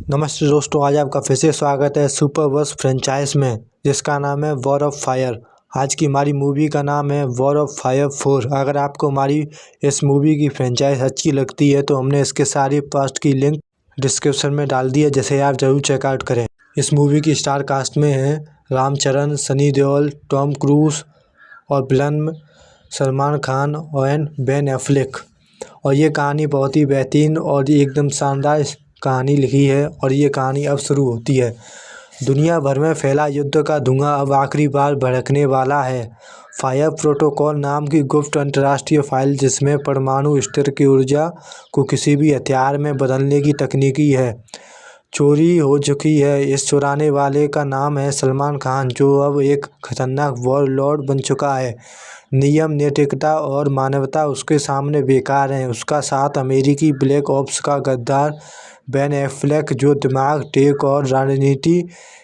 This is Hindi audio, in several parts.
नमस्ते दोस्तों, आज आपका फिर से स्वागत है सुपरवर्स फ्रेंचाइज में, जिसका नाम है वॉर ऑफ फायर। आज की हमारी मूवी का नाम है वॉर ऑफ फायर 4। अगर आपको हमारी इस मूवी की फ्रेंचाइज अच्छी लगती है तो हमने इसके सारी पास्ट की लिंक डिस्क्रिप्शन में डाल दी है, जिसे आप जरूर चेकआउट करें। इस मूवी की स्टार कास्ट में हैं रामचरण, सनी देओल, टॉम क्रूज और विलन में सलमान खान और बेन एफ्लेक। और ये कहानी बहुत ही बेहतरीन और एकदम शानदार कहानी लिखी है। और ये कहानी अब शुरू होती है। दुनिया भर में फैला युद्ध का धुआं अब आखिरी बार भड़कने वाला है। फायर प्रोटोकॉल नाम की गुप्त अंतर्राष्ट्रीय फाइल, जिसमें परमाणु स्तर की ऊर्जा को किसी भी हथियार में बदलने की तकनीकी है, चोरी हो चुकी है। इस चुराने वाले का नाम है सलमान खान, जो अब एक खतरनाक वॉर लॉर्ड बन चुका है। नियम, नैतिकता और मानवता उसके सामने बेकार हैं। उसका साथ अमेरिकी ब्लैक ऑप्स का गद्दार बेन एफ्लेक, जो दिमाग, टेक और राजनीति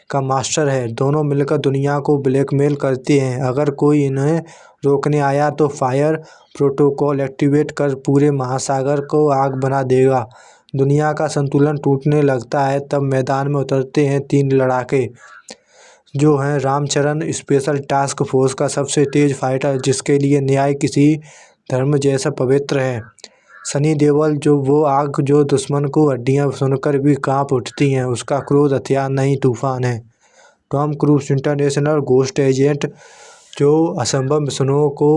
का मास्टर है। दोनों मिलकर दुनिया को ब्लैकमेल करते हैं। अगर कोई इन्हें रोकने आया तो फायर प्रोटोकॉल एक्टिवेट कर पूरे महासागर को आग बना देगा। दुनिया का संतुलन टूटने लगता है, तब मैदान में उतरते हैं तीन लड़ाके, जो हैं रामचरण, स्पेशल टास्क फोर्स का सबसे तेज फाइटर, जिसके लिए न्याय किसी धर्म जैसा पवित्र है। सनी देओल, जो वो आग जो दुश्मन को हड्डियां सुनकर भी कांप उठती हैं। उसका क्रोध हथियार नहीं, तूफान है। Tom cruise, international ghost agent, जो असंभव मिशनों को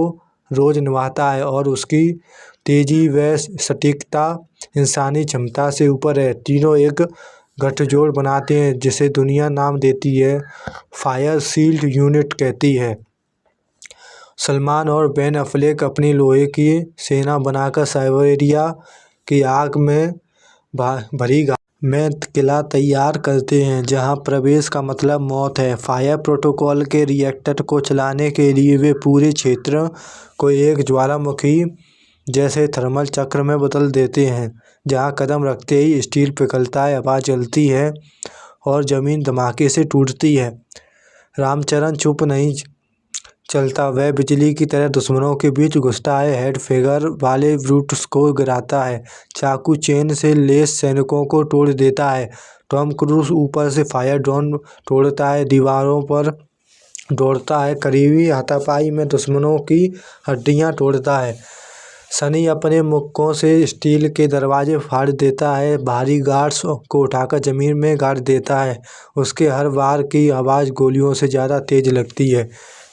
रोज निभाता है और उसकी तेजी व सटीकता इंसानी क्षमता से ऊपर है। तीनों एक गठजोड़ बनाते हैं, जिसे दुनिया नाम देती है फायर शील्ड यूनिट कहती है। सलमान और बेन एफ्लेक अपनी लोहे की सेना बनाकर साइबेरिया की आग में भरी घात में किला तैयार करते हैं, जहां प्रवेश का मतलब मौत है। फायर प्रोटोकॉल के रिएक्टर को चलाने के लिए वे पूरे क्षेत्र को एक ज्वालामुखी जैसे थर्मल चक्र में बदल देते हैं, जहां कदम रखते ही स्टील पिघलता है, हवा जलती है और ज़मीन धमाके से टूटती है। रामचरण चुप नहीं चलता। वह बिजली की तरह दुश्मनों के बीच घुसता है, हेड फिगर वाले ब्रूट्स को गिराता है, चाकू चेन से लेस सैनिकों को तोड़ देता है। टॉम क्रूज ऊपर से फायर ड्रोन तोड़ता है, दीवारों पर दौड़ता है, करीबी हाथापाई में दुश्मनों की हड्डियां तोड़ता है। सनी अपने मुक्कों से स्टील के दरवाजे फाड़ देता है, भारी गार्ड्स को उठाकर जमीन में गाड़ देता है। उसके हर वार की आवाज़ गोलियों से ज़्यादा तेज लगती है।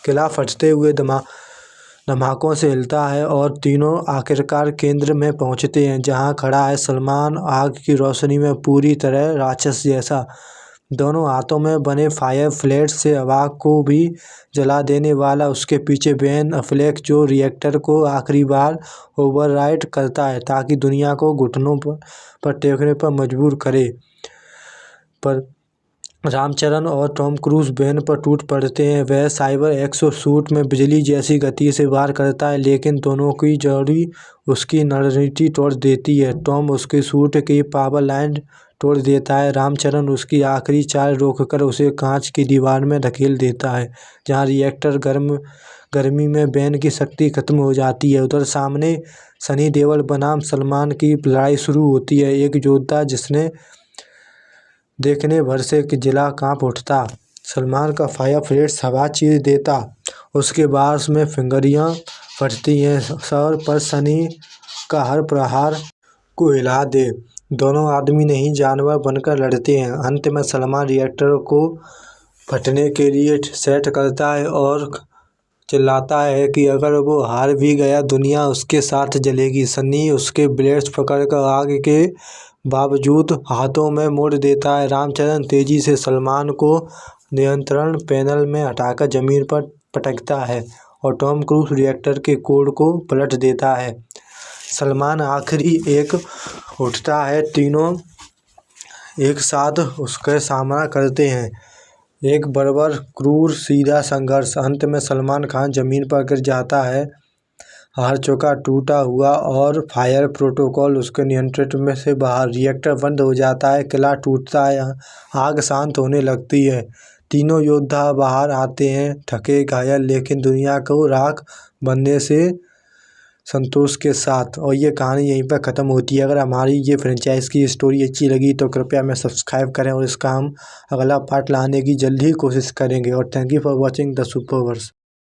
किला फटते हुए धमाकों से हिलता है और तीनों आखिरकार केंद्र में पहुंचते हैं, जहां खड़ा है सलमान, आग की रोशनी में पूरी तरह राक्षस जैसा। दोनों हाथों में बने फायर फ्लैश से आग को भी जला देने वाला। उसके पीछे बेन एफ्लेक, जो रिएक्टर को आखिरी बार ओवरराइड करता है, ताकि दुनिया को घुटनों पर टेकने पर मजबूर करे। पर रामचरण और टॉम क्रूज बेन पर टूट पड़ते हैं। वह साइबर एक्सोसूट में बिजली जैसी गति से वार करता है, लेकिन दोनों की जोड़ी उसकी रणनीति तोड़ देती है। टॉम उसके सूट की पावर लाइन तोड़ देता है। रामचरण उसकी आखिरी चाल रोककर उसे कांच की दीवार में धकेल देता है, जहां रिएक्टर गर्मी में बेन की शक्ति खत्म हो जाती है। उधर सामने सनी देओल बनाम सलमान की लड़ाई शुरू होती है। एक योद्धा जिसने देखने भर से कि जिला कांप उठता। सलमान का फायर फ्लेश हवा चीर देता, उसके बाद उसमें फिंगरियाँ फटती हैं सर पर। सनी का हर प्रहार को हिला दे। दोनों आदमी नहीं जानवर बनकर लड़ते हैं। अंत में सलमान रिएक्टर को फटने के लिए सेट करता है और चिल्लाता है कि अगर वो हार भी गया, दुनिया उसके साथ जलेगी। सनी उसके ब्लेड्स पकड़कर आग के बावजूद हाथों में मोड़ देता है। रामचरण तेजी से सलमान को नियंत्रण पैनल में हटाकर जमीन पर पटकता है और टॉम क्रूज रिएक्टर के कोड को पलट देता है। सलमान आखिरी एक उठता है। तीनों एक साथ उसका सामना करते हैं। एक बर्बर, क्रूर, सीधा संघर्ष। अंत में सलमान खान जमीन पर गिर जाता है, हार चुका, टूटा हुआ, और फायर प्रोटोकॉल उसके नियंत्रण में से बाहर। रिएक्टर बंद हो जाता है, किला टूटता है, आग शांत होने लगती है। तीनों योद्धा बाहर आते हैं, थके, घायल, लेकिन दुनिया को राख बनने से संतोष के साथ। और ये कहानी यहीं पर ख़त्म होती है। अगर हमारी ये फ्रेंचाइज की स्टोरी अच्छी लगी तो कृपया हमें सब्सक्राइब करें और इसका हम अगला पार्ट लाने की जल्द ही कोशिश करेंगे। और thank you for watching the सुपरवर्स।